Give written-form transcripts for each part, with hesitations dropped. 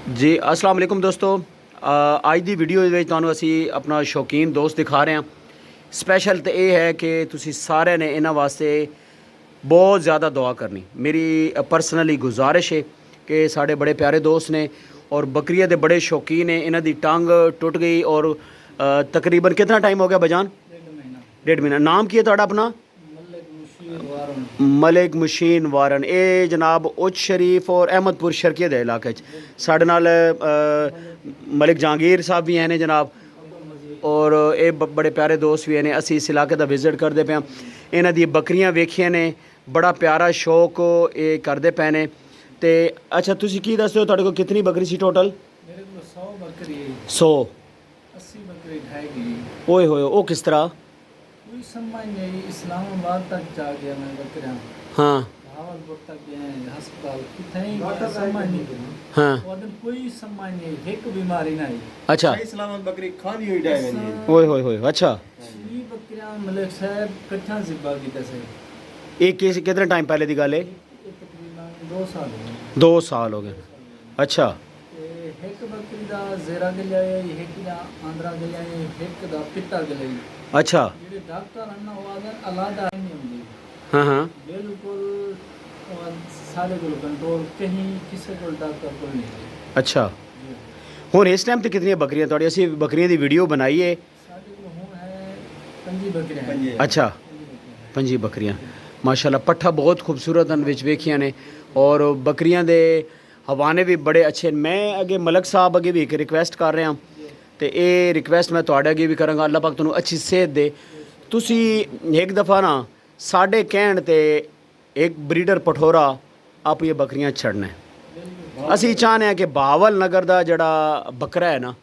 जी अस्सलाम वालेकुम दोस्तों। ਅੱਜ ਦੀ ਵੀਡੀਓ ਦੇ ਵਿੱਚ ਤੁਹਾਨੂੰ ਅਸੀਂ ਆਪਣਾ ਸ਼ੌਕੀਨ ਦੋਸਤ ਦਿਖਾ ਰਹੇ ਹਾਂ। ਸਪੈਸ਼ਲ ਤੇ ਇਹ ਹੈ ਕਿ ਤੁਸੀਂ ਸਾਰਿਆਂ ਨੇ ਇਹਨਾਂ ਵਾਸਤੇ ਬਹੁਤ ਜ਼ਿਆਦਾ ਦੁਆ ਕਰਨੀ। ਮੇਰੀ ਪਰਸਨਲੀ ਗੁਜ਼ਾਰਿਸ਼ ਹੈ ਕਿ ਸਾਡੇ ਬੜੇ ਪਿਆਰੇ ਦੋਸਤ ਨੇ और बकरिया ਦੇ बड़े शौकीन है। इन्हों की टंग टुट गई और तकरीबन कितना टाइम हो गया बजान? 1.5 महीना। नाम की है ਤੁਹਾਡਾ अपना? मलिक मुशीन वारन। ये जनाब उच शरीफ और अहमदपुर शर्किया के इलाके साढ़े नाल मलिक जहांगीर साहब भी हैं जनाब, और ये बड़े प्यारे दोस्त भी हैं। असी इस इलाके का विजिट करते पे हैं। इन्हां दी बकरियां वेखियां ने, बड़ा प्यारा शौक ये करते पे ने। तो अच्छा तुसी की दस दो तुहाडे कोल कितनी बकरी सी टोटल? मेरे को 100 बकरी है। 100? 80 बकरी ढाई। ओए होए, ओ किस तरह? कोई समझ नहीं। इस्लामाबाद तक जा गया मैं बकरियां। हाँ भावलपुर तक गए अस्पताल कितने समझ नहीं। हाँ और कोई समझ नहीं, एक बीमारी नहीं। अच्छा इस्लामाबाद बकरी खानी हुई ढाई गई। ओए होए होए। अच्छा ये बकरियां मलिक साहब कट्ठा जिब्बा की तसे एक कितने टाइम पहले की गल है? तकरीबन 2 साल हो गए। 2 साल हो गए। अच्छा एक बकरी दा जेरा के लिए, एक दा आंध्रा के लिए, एक दा पिट्टा के लिए। अच्छा ਜਿਹੜੇ ਡਾਕਟਰ ਹਨ ਉਹ ਆਦਰ ਅਲਾਦਾ ਨਹੀਂ ਹੁੰਦੀ। हाँ हाँ ਬਿਲਕੁਲ ਸਾਰੇ ਕੋਲ ਕੰਟਰੋਲ, ਕਹੀਂ ਕਿਸੇ ਕੋਲ ਡਾਕਟਰ ਕੋਲ ਨਹੀਂ। अच्छा ਹੁਣ ਇਸ ਟਾਈਮ ਤੇ ਕਿੰਨੀਆਂ ਬੱਕਰੀਆਂ ਤੁਹਾਡੀ? ਅਸੀਂ ਬੱਕਰੀਆਂ ਦੀ ਵੀਡੀਓ ਬਣਾਈ ਹੈ। ਸਾਡੇ ਕੋਲ ਹੁਣ ਹੈ 5 ਬੱਕਰੀਆਂ। अच्छा 5 ਬੱਕਰੀਆਂ ਮਾਸ਼ਾਅੱਲਾ। ਪੱਠਾ ਬਹੁਤ ਖੂਬਸੂਰਤ ਹਨ ਵਿੱਚ ਵੇਖੀਆਂ ਨੇ, ਔਰ ਬੱਕਰੀਆਂ ਦੇ ਹਵਾਨੇ ਵੀ ਬੜੇ ਅੱਛੇ। ਮੈਂ ਅੱਗੇ ਮਲਕ ਸਾਹਿਬ ਅੱਗੇ ਵੀ ਇੱਕ ਰਿਕਵੈਸਟ ਕਰ ਰਿਹਾ, ਤੇ ਇਹ ਰਿਕਵੈਸਟ ਮੈਂ ਤੁਹਾਡੇ ਅੱਗੇ ਵੀ ਕਰਾਂਗਾ। ਅੱਲਾਹ ਪਾਕ ਤੁਹਾਨੂੰ ਅੱਛੀ ਸਿਹਤ ਦੇ। ਤੁਸੀਂ ਇੱਕ ਦਫਾ ਨਾ ਸਾਡੇ ਕਹਿਣ ਤੇ ਇੱਕ ਬਰੀਡਰ ਪਠੋਰਾ ਆਪਣੀਆਂ ਬੱਕਰੀਆਂ ਛੱਡਣਾ। ਅਸੀਂ ਚਾਹੁੰਦੇ ਹਾਂ ਕਿ ਬਹਾਵਲ ਨਗਰ ਦਾ ਜਿਹੜਾ ਬੱਕਰਾ ਹੈ ਨਾ,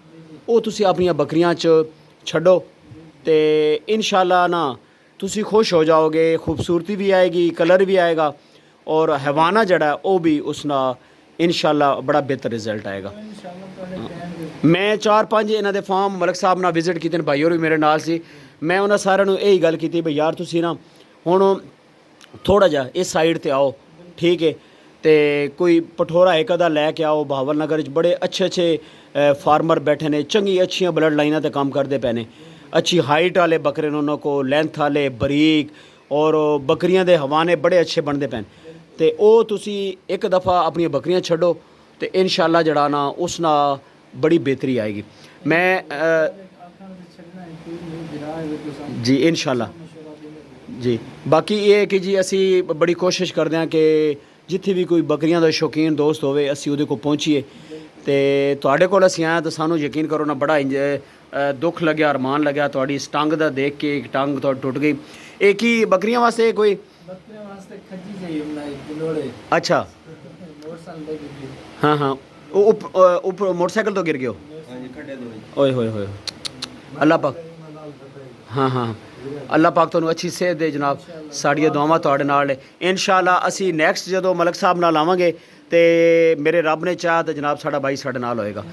ਉਹ ਤੁਸੀਂ ਆਪਣੀਆਂ ਬੱਕਰੀਆਂ 'ਚ ਛੱਡੋ, ਤੇ ਇਨਸ਼ਾਅੱਲਾ ਨਾ ਤੁਸੀਂ ਖੁਸ਼ ਹੋ ਜਾਓਗੇ। ਖੂਬਸੂਰਤੀ ਵੀ ਆਏਗੀ, ਕਲਰ ਵੀ ਆਏਗਾ, ਔਰ ਹੈਵਾਨਾ ਜਿਹੜਾ ਉਹ ਵੀ ਉਸ ਨਾਲ ਇਨਸ਼ਾਅੱਲਾ ਬੜਾ ਬਿਹਤਰ ਰਿਜ਼ਲਟ ਆਏਗਾ। ਇਨਸ਼ਾਅੱਲਾ ਤੁਹਾਡੇ ਕਹਿਣਗੇ। ਮੈਂ 4-5 ਇਹਨਾਂ ਦੇ ਫਾਰਮ ਮਲਕ ਸਾਹਿਬ ਨਾਲ ਵਿਜ਼ਿਟ ਕੀਤੇ ਨੇ, ਭਾਈ ਹੋਰ ਵੀ ਮੇਰੇ ਨਾਲ ਸੀ। ਮੈਂ ਉਹਨਾਂ ਸਾਰਿਆਂ ਨੂੰ ਇਹੀ ਗੱਲ ਕੀਤੀ ਬਈ ਯਾਰ ਤੁਸੀਂ ਨਾ ਹੁਣ ਥੋੜ੍ਹਾ ਜਿਹਾ ਇਸ ਸਾਈਡ ਤੇ ਆਓ, ਠੀਕ ਹੈ, ਤੇ ਕੋਈ ਪਠੋਰਾ ਇੱਕ ਅਦਾ ਲੈ ਕੇ ਆਓ। ਬਹਾਵਲ ਨਗਰ 'ਚ ਬੜੇ ਅੱਛੇ ਫਾਰਮਰ ਬੈਠੇ ਨੇ, ਚੰਗੀ ਅੱਛੀਆਂ ਬਲੱਡ ਲਾਈਨਾਂ ਤੇ ਕੰਮ ਕਰਦੇ ਪਏ ਨੇ। अच्छी हाइट वाले बकरे ने, उन्होंने को लेंथ वाले बरीक, और बकरियां दे हवाने बड़े अच्छे बनते पैन। तो वह तुसी एक दफ़ा अपन बकरियां छड्डो तो इंशाअल्लाह जड़ा ना उस ना बड़ी बेहतरी आएगी। मैं जी इंशाअल्लाह जी। बाकी ये है कि जी असी बड़ी कोशिश करते हैं कि जिथे भी कोई बकरियां दा शौकीन दोस्त होवे असी उहदे को पहुँचीए। तो तुहाडे कोल असीं आए तो सानू यकीन करो ना बड़ा दुख लग्या, अरमान लग्या तुहाडी इस टंग दा देख के। एक टंग तो टुट गई। एक ही बकरियां वास्ते कोई बकरियां वास्ते खजी चाहिए बनाई दिलोड़े। अच्छा मोटरसाइकिल पे। हाँ हाँ ऊपर मोटरसाइकिल तो गिर गयो। हां जी खड्डे दो। ओए होए होए अल्लाह पाक। हाँ हाँ अल्लाह पाक तुहानू अच्छी सेहत दे जनाब। साड़ियां दुआवां तुहाडे नाल ने। इंशाअल्लाह असी नैक्सट जदों मलक साहब नाल आवांगे तो मेरे रब ने चाह तो जनाब साडा भाई साडे नाल होएगा।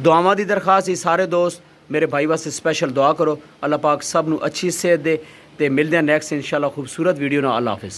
दुआवां दी दरखास्त ही सारे दोस्त मेरे भाई वास्ते स्पैशल दुआ करो। अल्लाह पाक सब नू अच्छी सेहत दे। ते मिलदे हैं नैक्सट इंशाअल्लाह खूबसूरत वीडियो ना। अल्लाह हाफिज़।